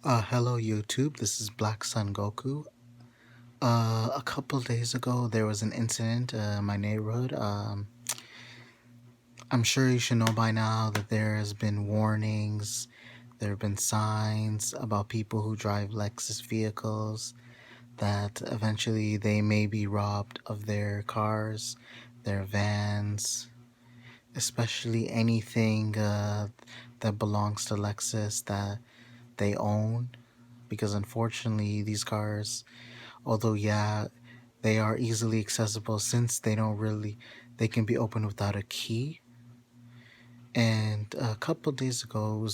Hello YouTube, this is Black Sun Goku. A couple days ago, there was an incident in my neighborhood. I'm sure you should know by now that there has been warnings, there have been signs about people who drive Lexus vehicles that eventually they may be robbed of their cars, their vans, especially anything that belongs to Lexus that they own. Because unfortunately, these cars, although yeah, they are easily accessible since they can be opened without a key. And a couple days ago,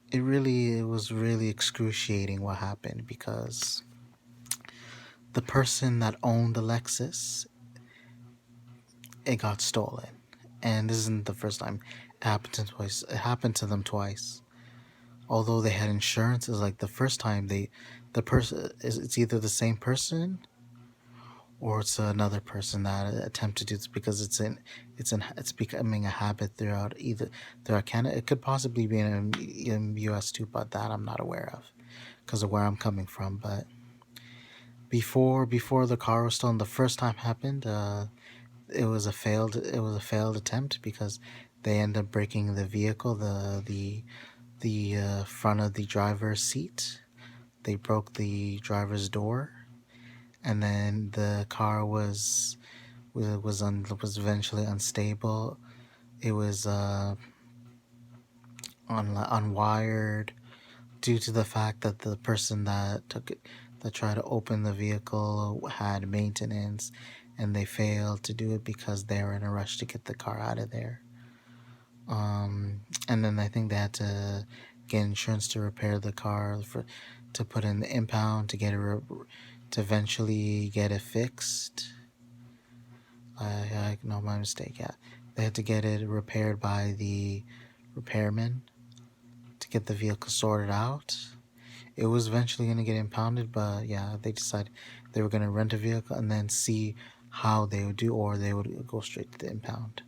it was really excruciating what happened because the person that owned the Lexus, it got stolen. And this isn't the first time. It happened to twice. It happened to them twice. Although they had insurance, it's like the first time the person it's either the same person or it's another person that attempt to do this because it's becoming a habit throughout Canada. It could possibly be in U.S. too, but that I'm not aware of because of where I'm coming from. But before the car was stolen, the first time happened, it was a failed attempt because they ended up breaking the vehicle, the front of the driver's seat. They broke the driver's door, and then the car was eventually unstable. It was unwired due to the fact that the person that tried to open the vehicle had maintenance, and they failed to do it because they were in a rush to get the car out of there. And then I think they had to get insurance to repair the car to put in the impound to get it to eventually get it fixed. I no, my mistake. Yeah, they had to get it repaired by the repairman to get the vehicle sorted out. It was eventually going to get impounded, but yeah, they decided they were going to rent a vehicle and then see how they would do, or they would go straight to the impound.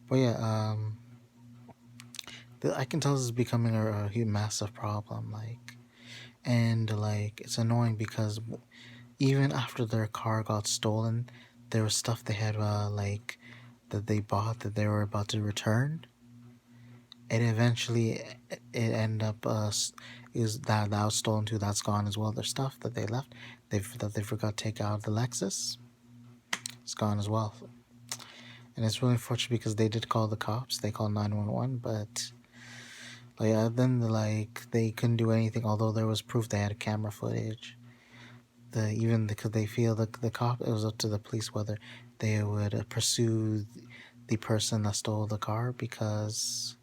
But yeah, I can tell this is becoming a massive problem. Like, it's annoying because even after their car got stolen, there was stuff they had that they bought that they were about to return. And eventually, it ended up is that was stolen too. That's gone as well. Their stuff that they left, they forgot to take out of the Lexus. It's gone as well. And it's really unfortunate because they did call the cops. They called 911, but they couldn't do anything. Although there was proof they had camera footage. Because they feel the cop, it was up to the police whether they would pursue the person that stole the car, because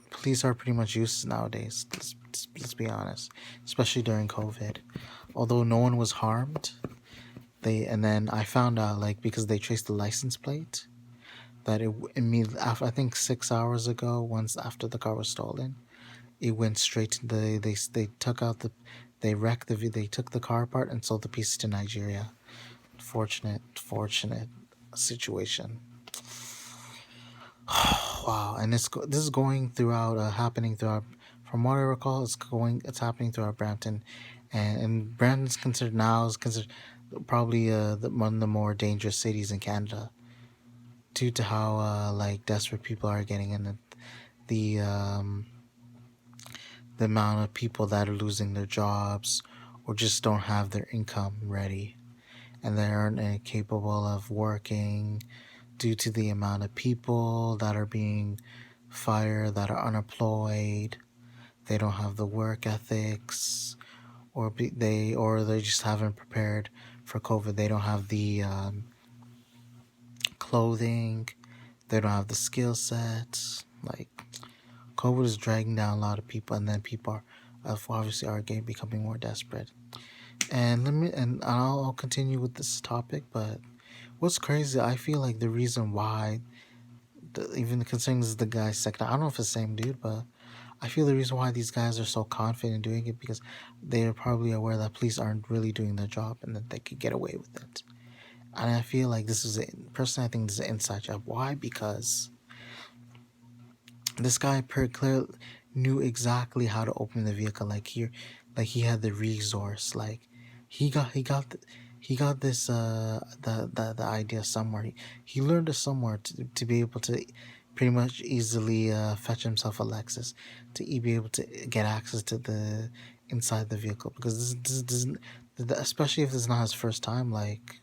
police are pretty much useless nowadays. Let's be honest, especially during COVID. Although no one was harmed, and then I found out, like, because they traced the license plate, that it immediately after, I think 6 hours ago, once after the car was stolen, it went straight to they took out they took the car apart and sold the pieces to Nigeria. Fortunate situation. Wow, and this is going throughout, happening throughout. From what I recall, it's happening throughout Brampton, and Brampton's considered probably one of the more dangerous cities in Canada, due to how like desperate people are getting in, the the amount of people that are losing their jobs or just don't have their income ready, and they aren't capable of working due to the amount of people that are being fired, that are unemployed. They don't have the work ethics, or they just haven't prepared for COVID. They don't have the clothing. They don't have the skill sets. Like, COVID is dragging down a lot of people, and then people obviously are becoming more desperate. And I'll continue with this topic, but what's crazy, I feel like the reason why, even considering this is the guy's second, I don't know if it's the same dude, but I feel the reason why these guys are so confident in doing it because they're probably aware that police aren't really doing their job and that they could get away with it. And I feel like personally, I think this is an inside job. Why? Because This guy per clear knew exactly how to open the vehicle. Like he had the resource. Like he got he got th- he got this the idea somewhere. He learned it somewhere to be able to pretty much easily fetch himself a Lexus to be able to get access to the inside the vehicle, because this doesn't, especially if this is not his first time. Like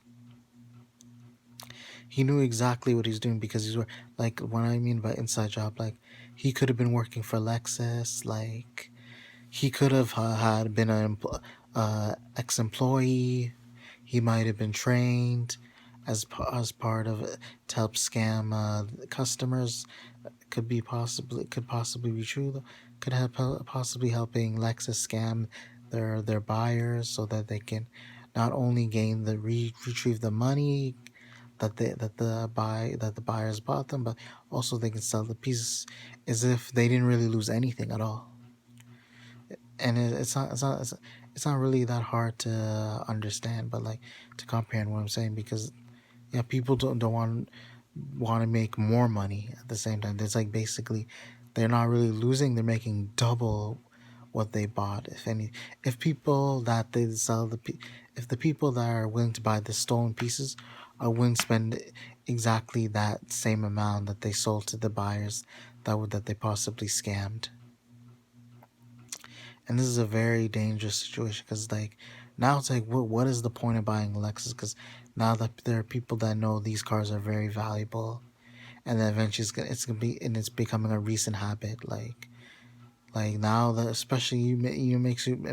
he knew exactly what he's doing, because like, what I mean by inside job, like he could have been working for Lexus. Like he could have had been an ex-employee. He might have been trained as part of it to help scam customers. Could possibly be true though. Could have possibly helping Lexus scam their buyers, so that they can not only gain the retrieve the money that the buyers bought them, but also they can sell the pieces as if they didn't really lose anything at all. And it's not really that hard to understand, but like to comprehend what I'm saying, because yeah, people don't want to make more money at the same time. It's like basically they're not really losing; they're making double what they bought. If any, if people that they sell if the people that are willing to buy the stolen pieces are willing to spend exactly that same amount that they sold to the buyers that they possibly scammed. And this is a very dangerous situation, because like now it's like, what is the point of buying a Lexus? Because now that there are people that know these cars are very valuable, and then eventually it's gonna be, and it's becoming a recent habit. Like now that, especially it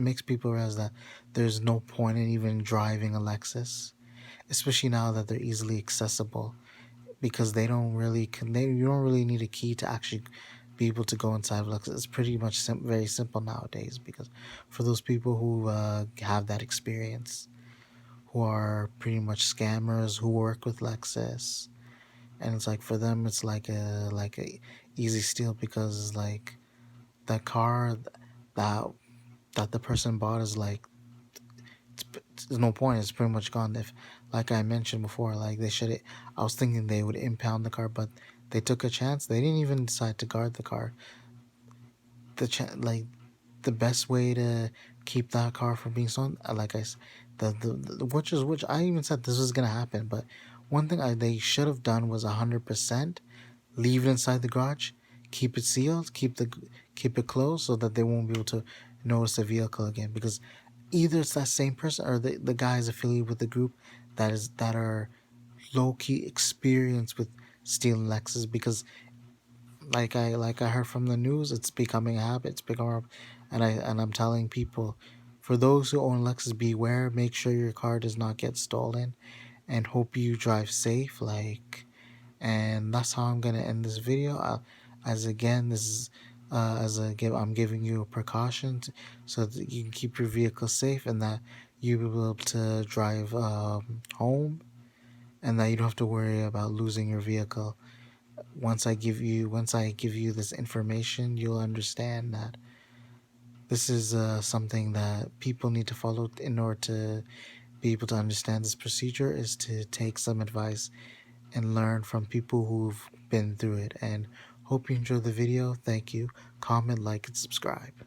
makes people realize that there's no point in even driving a Lexus, especially now that they're easily accessible, because they don't really you don't really need a key to actually be able to go inside of Lexus. It's pretty much very simple nowadays, because for those people who have that experience, who are pretty much scammers who work with Lexus, and it's like for them it's like a easy steal, because like the car that the person bought is like, there's no point. It's pretty much gone. If, like I mentioned before, like they should. I was thinking they would impound the car, but they took a chance. They didn't even decide to guard the car. Like the best way to keep that car from being stolen, like which I even said this was gonna happen. But one thing they should have done was 100% leave it inside the garage, keep it sealed, keep it closed, so that they won't be able to notice the vehicle again. Because either it's that same person, or the guys affiliated with the group that are low key experienced with stealing Lexus. Because like I heard from the news, it's becoming a habit. It's becoming, and I'm telling people, for those who own Lexus, beware. Make sure your car does not get stolen, and hope you drive safe. Like, and that's how I'm gonna end this video. As again, this is I'm giving you a precaution so that you can keep your vehicle safe, and that you will be able to drive home, and that you don't have to worry about losing your vehicle. Once I give you this information, you'll understand that this is something that people need to follow in order to be able to understand this procedure, is to take some advice and learn from people who've been through it. And hope you enjoyed the video. Thank you. Comment, like, and subscribe.